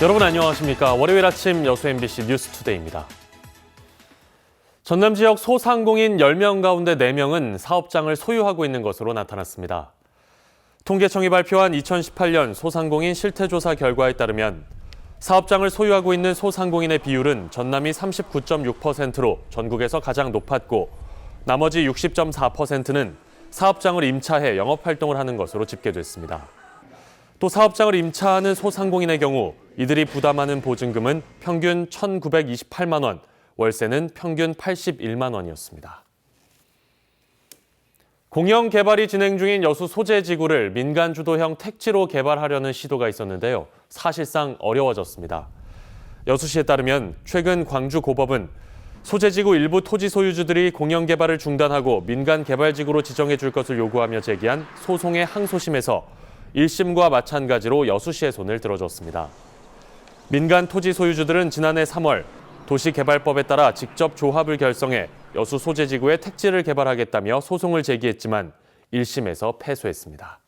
여러분 안녕하십니까. 월요일 아침 여수 MBC 뉴스투데이입니다. 전남 지역 소상공인 10명 가운데 4명은 사업장을 소유하고 있는 것으로 나타났습니다. 통계청이 발표한 2018년 소상공인 실태조사 결과에 따르면 사업장을 소유하고 있는 소상공인의 비율은 전남이 39.6%로 전국에서 가장 높았고 나머지 60.4%는 사업장을 임차해 영업활동을 하는 것으로 집계됐습니다. 또 사업장을 임차하는 소상공인의 경우 이들이 부담하는 보증금은 평균 1,928만 원, 월세는 평균 81만 원이었습니다. 공영 개발이 진행 중인 여수 소재지구를 민간 주도형 택지로 개발하려는 시도가 있었는데요. 사실상 어려워졌습니다. 여수시에 따르면 최근 광주고법은 소재지구 일부 토지 소유주들이 공영 개발을 중단하고 민간 개발지구로 지정해 줄 것을 요구하며 제기한 소송의 항소심에서 1심과 마찬가지로 여수시의 손을 들어줬습니다. 민간 토지 소유주들은 지난해 3월 도시개발법에 따라 직접 조합을 결성해 여수 소재지구에 택지를 개발하겠다며 소송을 제기했지만 1심에서 패소했습니다.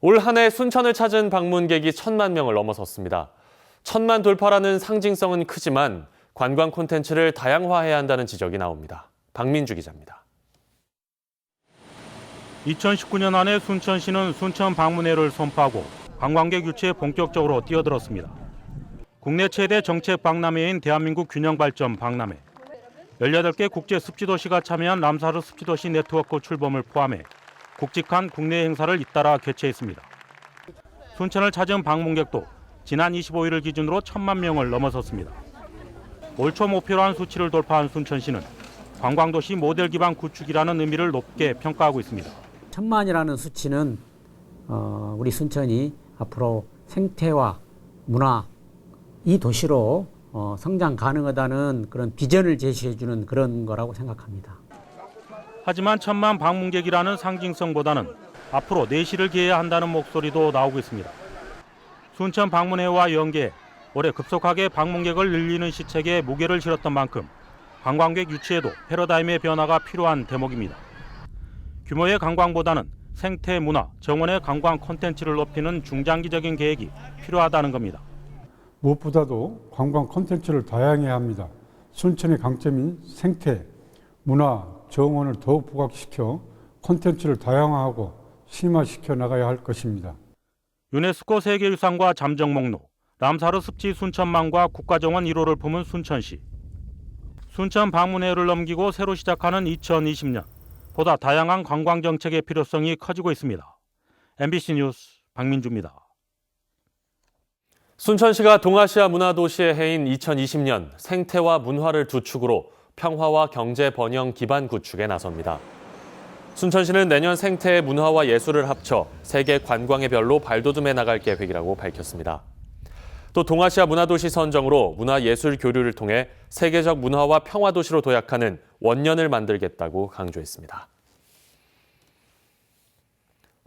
올 한 해 순천을 찾은 방문객이 1,000만 명을 넘어섰습니다. 1,000만 돌파라는 상징성은 크지만 관광 콘텐츠를 다양화해야 한다는 지적이 나옵니다. 박민주 기자입니다. 2019년 안에 순천시는 순천 방문회를 선포하고 관광객 유치에 본격적으로 뛰어들었습니다. 국내 최대 정책 박람회인 대한민국 균형발전 박람회, 18개 국제 습지도시가 참여한 람사르 습지도시 네트워크 출범을 포함해 굵직한 국내 행사를 잇따라 개최했습니다. 순천을 찾은 방문객도 지난 25일을 기준으로 1,000만 명을 넘어섰습니다. 올 초 목표로 한 수치를 돌파한 순천시는 관광도시 모델 기반 구축이라는 의미를 높게 평가하고 있습니다. 1,000만이라는 수치는 우리 순천이 앞으로 생태와 문화 이 도시로 성장 가능하다는 그런 비전을 제시해주는 그런 거라고 생각합니다. 하지만 1,000만 방문객이라는 상징성보다는 앞으로 내실을 기해야 한다는 목소리도 나오고 있습니다. 순천 방문회와 연계해 올해 급속하게 방문객을 늘리는 시책에 무게를 실었던 만큼 관광객 유치에도 패러다임의 변화가 필요한 대목입니다. 규모의 관광보다는 생태, 문화, 정원의 관광 콘텐츠를 높이는 중장기적인 계획이 필요하다는 겁니다. 무엇보다도 관광 콘텐츠를 다양해야 합니다. 순천의 강점인 생태, 문화, 정원을 더욱 부각시켜 콘텐츠를 다양화하고 심화시켜 나가야 할 것입니다. 유네스코 세계유산과 잠정 목록, 람사르 습지 순천망과 국가정원 1호를 품은 순천시. 순천 방문회를 넘기고 새로 시작하는 2020년. 보다 다양한 관광 정책의 필요성이 커지고 있습니다. MBC 뉴스 박민주입니다. 순천시가 동아시아 문화도시의 해인 2020년 생태와 문화를 두 축으로 평화와 경제 번영 기반 구축에 나섭니다. 순천시는 내년 생태, 문화와 예술을 합쳐 세계 관광의 별로 발돋움해 나갈 계획이라고 밝혔습니다. 또 동아시아 문화도시 선정으로 문화예술 교류를 통해 세계적 문화와 평화도시로 도약하는 원년을 만들겠다고 강조했습니다.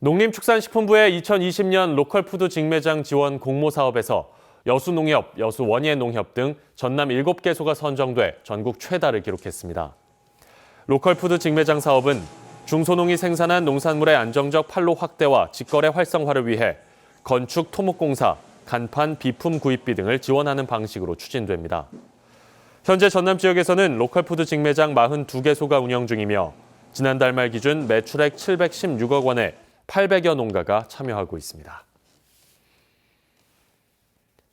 농림축산식품부의 2020년 로컬푸드 직매장 지원 공모사업에서 여수농협, 여수원예농협 등 전남 7개소가 선정돼 전국 최다를 기록했습니다. 로컬푸드 직매장 사업은 중소농이 생산한 농산물의 안정적 판로 확대와 직거래 활성화를 위해 건축, 토목공사, 간판, 비품 구입비 등을 지원하는 방식으로 추진됩니다. 현재 전남 지역에서는 로컬푸드 직매장 42개소가 운영 중이며 지난달 말 기준 매출액 716억 원에 800여 농가가 참여하고 있습니다.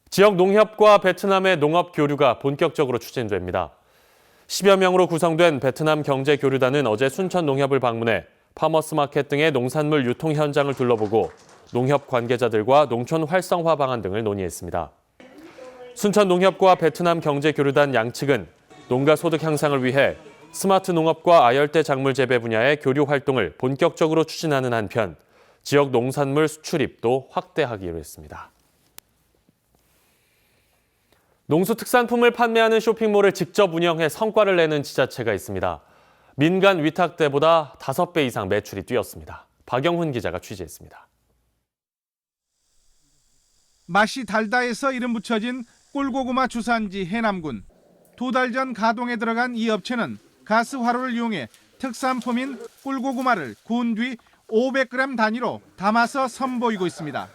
지역 농협과 베트남의 농업 교류가 본격적으로 추진됩니다. 10여 명으로 구성된 베트남 경제교류단은 어제 순천 농협을 방문해 파머스마켓 등의 농산물 유통 현장을 둘러보고 농협 관계자들과 농촌 활성화 방안 등을 논의했습니다. 순천 농협과 베트남 경제교류단 양측은 농가 소득 향상을 위해 스마트 농업과 아열대 작물 재배 분야의 교류 활동을 본격적으로 추진하는 한편 지역 농산물 수출입도 확대하기로 했습니다. 농수특산품을 판매하는 쇼핑몰을 직접 운영해 성과를 내는 지자체가 있습니다. 민간 위탁 때보다 5배 이상 매출이 뛰었습니다. 박영훈 기자가 취재했습니다. 맛이 달다해서 이름 붙여진 꿀고구마 주산지 해남군. 2달 전 가동에 들어간 이 업체는 가스 화로를 이용해 특산품인 꿀고구마를 구운 뒤 500g 단위로 담아서 선보이고 있습니다.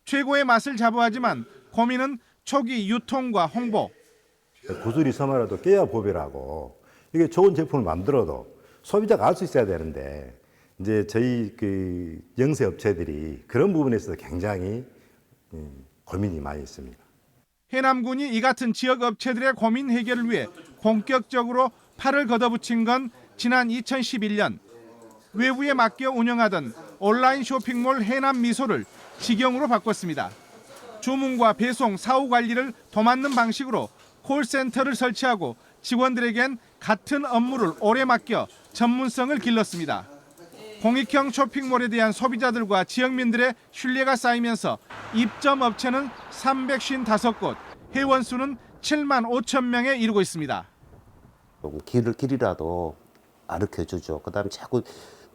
최고의 맛을 자부하지만 고민은 초기 유통과 홍보. 구슬이 섬이라도 깨야 보배라고 이게 좋은 제품을 만들어도 소비자가 알 수 있어야 되는데 이제 저희 그 영세 업체들이 그런 부분에 있어서 굉장히 고민이 많이 있습니다. 해남군이 이 같은 지역 업체들의 고민 해결을 위해 본격적으로 팔을 걷어붙인 건 지난 2011년 외부에 맡겨 운영하던 온라인 쇼핑몰 해남미소를 직영으로 바꿨습니다. 주문과 배송, 사후 관리를 도맡는 방식으로 콜센터를 설치하고 직원들에겐 같은 업무를 오래 맡겨 전문성을 길렀습니다. 공익형 쇼핑몰에 대한 소비자들과 지역민들의 신뢰가 쌓이면서 입점 업체는 355곳, 회원 수는 7만 5천 명에 이르고 있습니다. 길이라도 가르쳐주죠. 그다음에 자꾸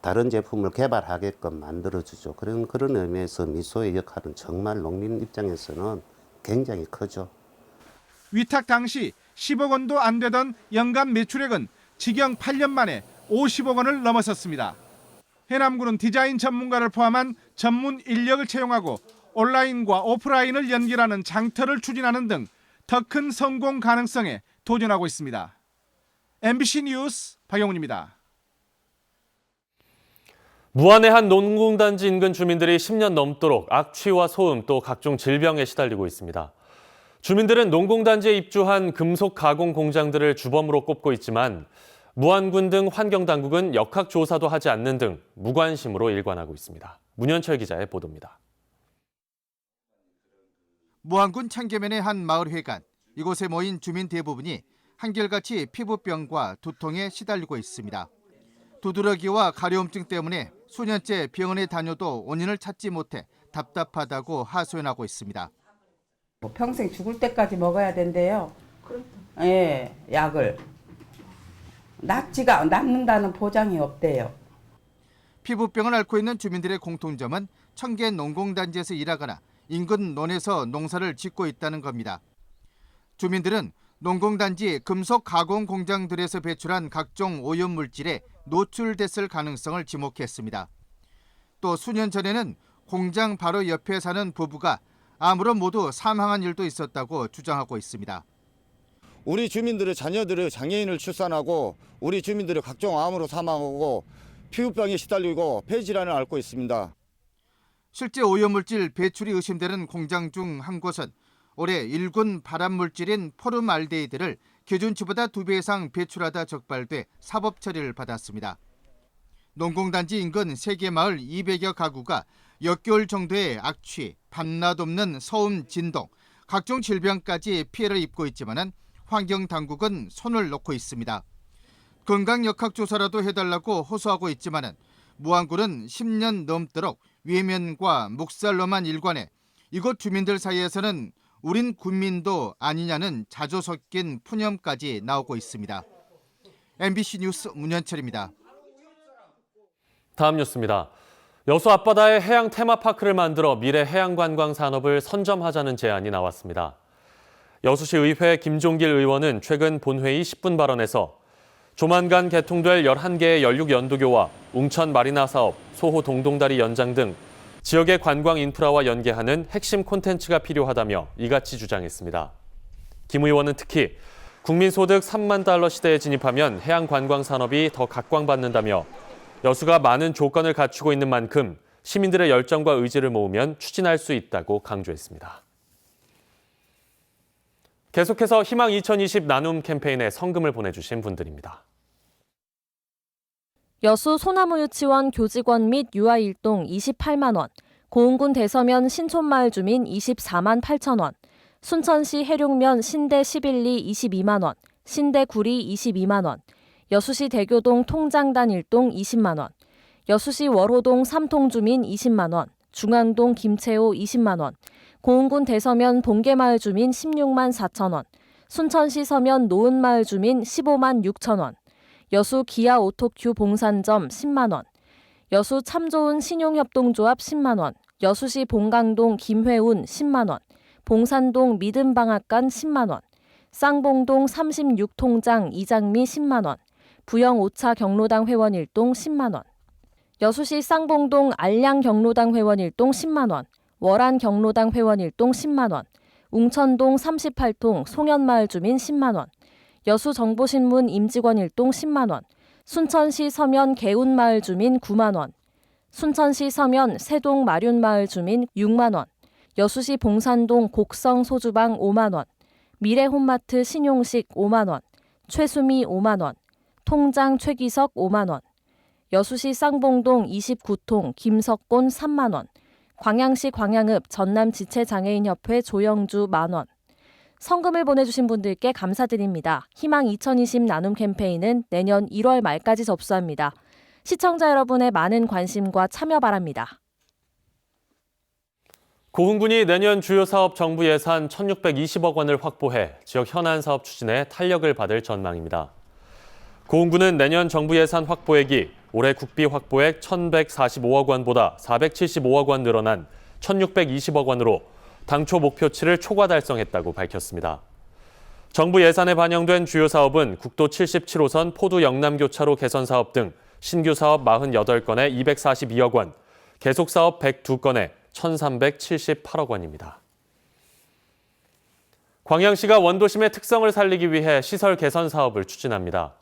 다른 제품을 개발하게끔 만들어주죠. 그런 의미에서 미소의 역할은 정말 농민 입장에서는 굉장히 크죠. 위탁 당시 10억 원도 안 되던 연간 매출액은 직영 8년 만에 50억 원을 넘어섰습니다. 해남군은 디자인 전문가를 포함한 전문 인력을 채용하고 온라인과 오프라인을 연결하는 장터를 추진하는 등 더 큰 성공 가능성에 도전하고 있습니다. MBC 뉴스 박영훈입니다. 무안의 한 농공단지 인근 주민들이 10년 넘도록 악취와 소음 또 각종 질병에 시달리고 있습니다. 주민들은 농공단지에 입주한 금속 가공 공장들을 주범으로 꼽고 있지만 무안군 등 환경당국은 역학조사도 하지 않는 등 무관심으로 일관하고 있습니다. 문현철 기자의 보도입니다. 무안군 창계면의 한 마을 회관. 이곳에 모인 주민 대부분이 한결같이 피부병과 두통에 시달리고 있습니다. 두드러기와 가려움증 때문에 수년째 병원에 다녀도 원인을 찾지 못해 답답하다고 하소연하고 있습니다. 평생 죽을 때까지 먹어야 된대요. 예, 약을. 낫는다는 보장이 없대요. 피부병을 앓고 있는 주민들의 공통점은 청계 농공단지에서 일하거나 인근 논에서 농사를 짓고 있다는 겁니다. 주민들은 농공단지 금속 가공 공장들에서 배출한 각종 오염물질에 노출됐을 가능성을 지목했습니다. 또 수년 전에는 공장 바로 옆에 사는 부부가 암으로 모두 사망한 일도 있었다고 주장하고 있습니다. 우리 주민들의 자녀들의 장애인을 출산하고 우리 주민들의 각종 암으로 사망하고 피부병에 시달리고 폐질환을 앓고 있습니다. 실제 오염물질 배출이 의심되는 공장 중 한 곳은 올해 일군 발암물질인 포름알데히드를 기준치보다 2배 이상 배출하다 적발돼 사법 처리를 받았습니다. 농공단지 인근 3개 마을 200여 가구가 역겨울 정도의 악취, 밤낮 없는 소음, 진동, 각종 질병까지 피해를 입고 있지만은 환경당국은 손을 놓고 있습니다. 건강역학조사라도 해달라고 호소하고 있지만은 무안군은 10년 넘도록 외면과 묵살로만 일관해 이곳 주민들 사이에서는 우린 군민도 아니냐는 자조 섞인 푸념까지 나오고 있습니다. MBC 뉴스 문현철입니다. 다음 뉴스입니다. 여수 앞바다에 해양 테마파크를 만들어 미래 해양관광 산업을 선점하자는 제안이 나왔습니다. 여수시 의회 김종길 의원은 최근 본회의 10분 발언에서 조만간 개통될 11개의 연륙 연도교와 웅천 마리나 사업, 소호 동동다리 연장 등 지역의 관광 인프라와 연계하는 핵심 콘텐츠가 필요하다며 이같이 주장했습니다. 김 의원은 특히 국민소득 3만 달러 시대에 진입하면 해양 관광 산업이 더 각광받는다며 여수가 많은 조건을 갖추고 있는 만큼 시민들의 열정과 의지를 모으면 추진할 수 있다고 강조했습니다. 계속해서 희망 2020 나눔 캠페인에 성금을 보내주신 분들입니다. 여수 소나무 유치원 교직원 및 유아 일동 28만 원, 고흥군 대서면 신촌마을 주민 24만 8천 원, 순천시 해룡면 신대 11리 22만 원, 신대 구리 22만 원, 여수시 대교동 통장단 1동 20만 원, 여수시 월호동 3통 주민 20만 원, 중앙동 김채호 20만 원, 고흥군 대서면 봉계마을 주민 16만 4천 원, 순천시 서면 노은마을 주민 15만 6천 원, 여수 기아 오토큐 봉산점 10만 원, 여수 참 좋은 신용협동조합 10만 원, 여수시 봉강동 김회운 10만 원, 봉산동 믿음방앗간 10만 원, 쌍봉동 36통장 이장미 10만 원, 부영 5차 경로당 회원 1동 10만 원, 여수시 쌍봉동 알량 경로당 회원 1동 10만 원, 월안 경로당 회원 1동 10만 원, 웅천동 38통 송현마을 주민 10만 원, 여수 정보신문 임직원 1동 10만 원, 순천시 서면 개운마을 주민 9만 원, 순천시 서면 세동 마륜마을 주민 6만 원, 여수시 봉산동 곡성 소주방 5만 원, 미래홈마트 신용식 5만 원, 최수미 5만 원, 통장 최기석 5만 원, 여수시 쌍봉동 29통 김석곤 3만 원, 광양시 광양읍 전남지체장애인협회 조영주 만 원. 성금을 보내주신 분들께 감사드립니다. 희망 2020 나눔 캠페인은 내년 1월 말까지 접수합니다. 시청자 여러분의 많은 관심과 참여 바랍니다. 고흥군이 내년 주요 사업 정부 예산 1,620억 원을 확보해 지역 현안 사업 추진에 탄력을 받을 전망입니다. 고흥군은 내년 정부 예산 확보액이 올해 국비 확보액 1,145억 원보다 475억 원 늘어난 1,620억 원으로 당초 목표치를 초과 달성했다고 밝혔습니다. 정부 예산에 반영된 주요 사업은 국도 77호선 포두 영남교차로 개선 사업 등 신규 사업 48건에 242억 원, 계속 사업 102건에 1,378억 원입니다. 광양시가 원도심의 특성을 살리기 위해 시설 개선 사업을 추진합니다.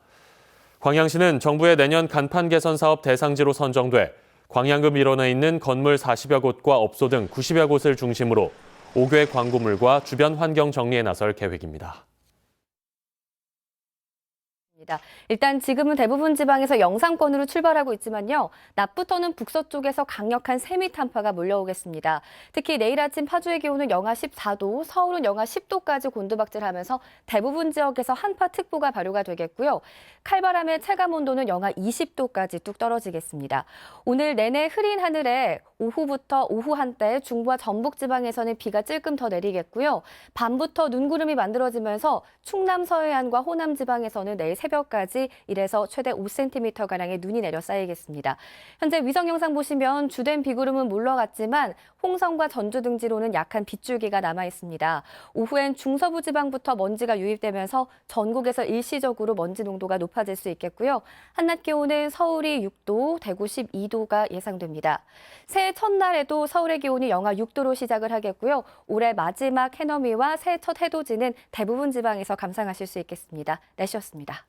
광양시는 정부의 내년 간판 개선 사업 대상지로 선정돼 광양읍 일원에 있는 건물 40여 곳과 업소 등 90여 곳을 중심으로 5개 광고물과 주변 환경 정리에 나설 계획입니다. 일단 지금은 대부분 지방에서 영상권으로 출발하고 있지만요. 낮부터는 북서쪽에서 강력한 세미 한파가 몰려오겠습니다. 특히 내일 아침 파주의 기온은 영하 14도, 서울은 영하 10도까지 곤두박질하면서 대부분 지역에서 한파특보가 발효가 되겠고요. 칼바람의 체감 온도는 영하 20도까지 뚝 떨어지겠습니다. 오늘 내내 흐린 하늘에 오후부터 오후 한때 중부와 전북 지방에서는 비가 찔끔 더 내리겠고요. 밤부터 눈구름이 만들어지면서 충남 서해안과 호남 지방에서는 내일 새벽까지 1에서 최대 5cm가량의 눈이 내려 쌓이겠습니다. 현재 위성 영상 보시면 주된 비구름은 물러갔지만 홍성과 전주 등지로는 약한 빗줄기가 남아 있습니다. 오후엔 중서부 지방부터 먼지가 유입되면서 전국에서 일시적으로 먼지 농도가 높아질 수 있겠고요. 한낮 기온은 서울이 6도, 대구 12도가 예상됩니다. 새해 첫날에도 서울의 기온이 영하 6도로 시작을 하겠고요. 올해 마지막 해넘이와 새해 첫 해돋이는 대부분 지방에서 감상하실 수 있겠습니다. 날씨였습니다.